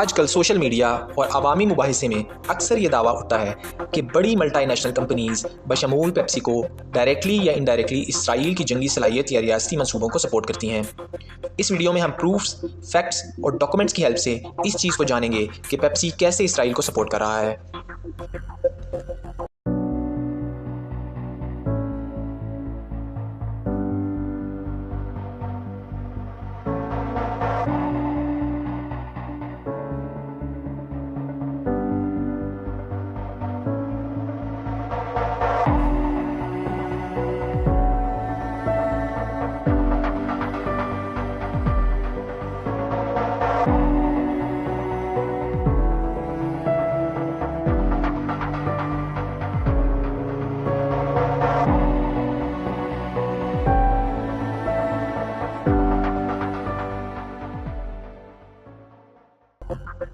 आजकल social media और अवामी मुबाहिसे में अक्सर ये दावा उठता है कि बड़ी मल्टीनेशनल कंपनीज बशमूल पेप्सी को डायरेक्टली या इनडायरेक्टली इसराइल की जंगी सलाहियत या रियासती मंसूबों को सपोर्ट करती हैं। इस वीडियो में हम प्रूफ्स, फैक्ट्स और डॉक्यूमेंट्स की हेल्प से इस चीज़ को जानेंगे कि पेप्सी कैसे इसराइल को सपोर्ट कर रहा है।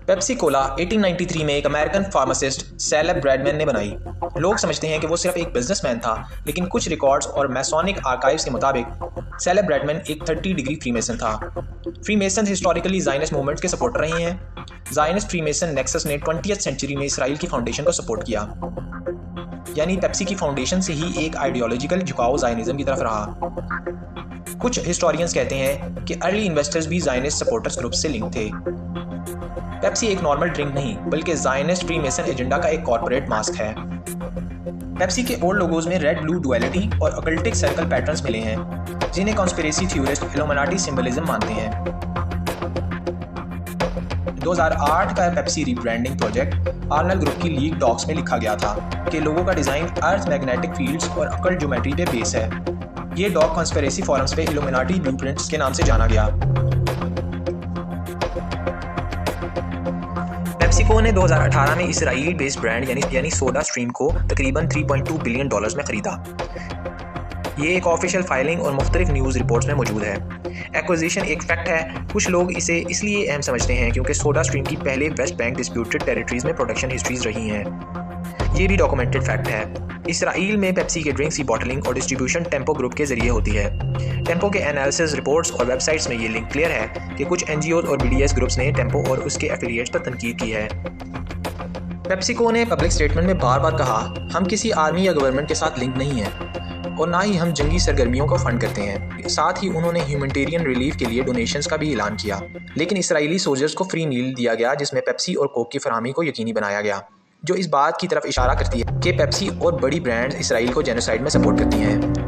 पेप्सी कोला 1893 में एक अमेरिकन फार्मासिस्ट सैलेब ब्रैडमैन ने बनाई। लोग समझते हैं कि वो सिर्फ एक बिजनेसमैन था, लेकिन कुछ रिकॉर्ड्स और मैसोनिक आर्काइव्स के मुताबिक सैलेब ब्रैडमैन एक 30 डिग्री फ्रीमेसन था। फ्रीमेसन हिस्टोरिकली ज़ायनिस्ट मूवमेंट के सपोर्टर रहे हैं। ज़ायनिस्ट फ्रीमेसन नेक्सस ने 20th सेंचुरी में इसराइल की फाउंडेशन को सपोर्ट किया, यानी पेप्सी की फाउंडेशन से ही एक आइडियोलॉजिकल झुकाव ज़ायनिज़्म की तरफ रहा। कुछ हिस्टोरियंस कहते हैं कि अर्ली इन्वेस्टर्स भी ज़ायनिस्ट सपोर्टर्स ग्रुप से लिंक थे। पेप्सी एक नॉर्मल ड्रिंक नहीं, बल्कि ज़ायनिस्ट फ्रीमेसन एजेंडा का एक कॉर्पोरेट मास्क है। पेप्सी के ओल्ड लोगोज में रेड ब्लू डुअलिटी और ऑकल्टिक सर्कल पैटर्न्स मिले हैं, जिन्हें कॉन्स्पिरेसी थ्योरिस्ट इल्यूमिनाटी सिंबलिज्म मानते हैं। 2008 का Pepsi rebranding project Arnold group की लीग डॉक्स में लिखा गया था कि लोगों का डिज़ाइन अर्थ मैग्नेटिक फील्ड्स और अकल्ट ज्योमेट्री पे बेस है। ये डॉग कॉन्स्पिरेसी फोरम्स पे इल्यूमिनाटी ब्लूप्रिंट्स के नाम से जाना गया। पेप्सिको ने 2018 में इसराइल बेस्ड ब्रांड यानी सोडा स्ट्रीम को तकरीबन $3.2 बिलियन में खरीदा। ये एक ऑफिशियल फाइलिंग और मुख्तलिफ न्यूज़ रिपोर्ट्स में मौजूद है। एक्विजिशन एक फैक्ट है। कुछ लोग इसे इसलिए अहम समझते हैं क्योंकि सोडा स्ट्रीम की पहले वेस्ट बैंक डिस्प्यूटेड टेरिटरीज में प्रोडक्शन हिस्ट्रीज रही हैं। ये भी डॉक्यूमेंटेड फैक्ट है। इसराइल में पेप्सी के ड्रिंक्स की बॉटलिंग और डिस्ट्रीब्यूशन टेम्पो ग्रुप के जरिए होती है। टेम्पो के एनालिसिस रिपोर्ट्स और वेबसाइट्स में ये लिंक क्लियर है कि कुछ NGOs और BDS ग्रुप्स ने टेम्पो और उसके एफिलिएट्स पर तनकीद की है। पेप्सिको ने पब्लिक स्टेटमेंट में बार बार कहा, हम किसी आर्मी या गवर्नमेंट के साथ लिंक नहीं हैं और ना ही हम जंगी सरगर्मियों को फंड करते हैं। साथ ही उन्होंने ह्यूमैनिटेरियन रिलीफ के लिए डोनेशंस का भी ऐलान किया, लेकिन इसराइली सोल्जर्स को फ्री मील दिया गया जिसमें पेप्सी और कोक की फराहमी को यकीनी बनाया गया, जो इस बात की तरफ इशारा करती है कि पेप्सी और बड़ी ब्रांड्स इसराइल को जेनोसाइड में सपोर्ट करती हैं।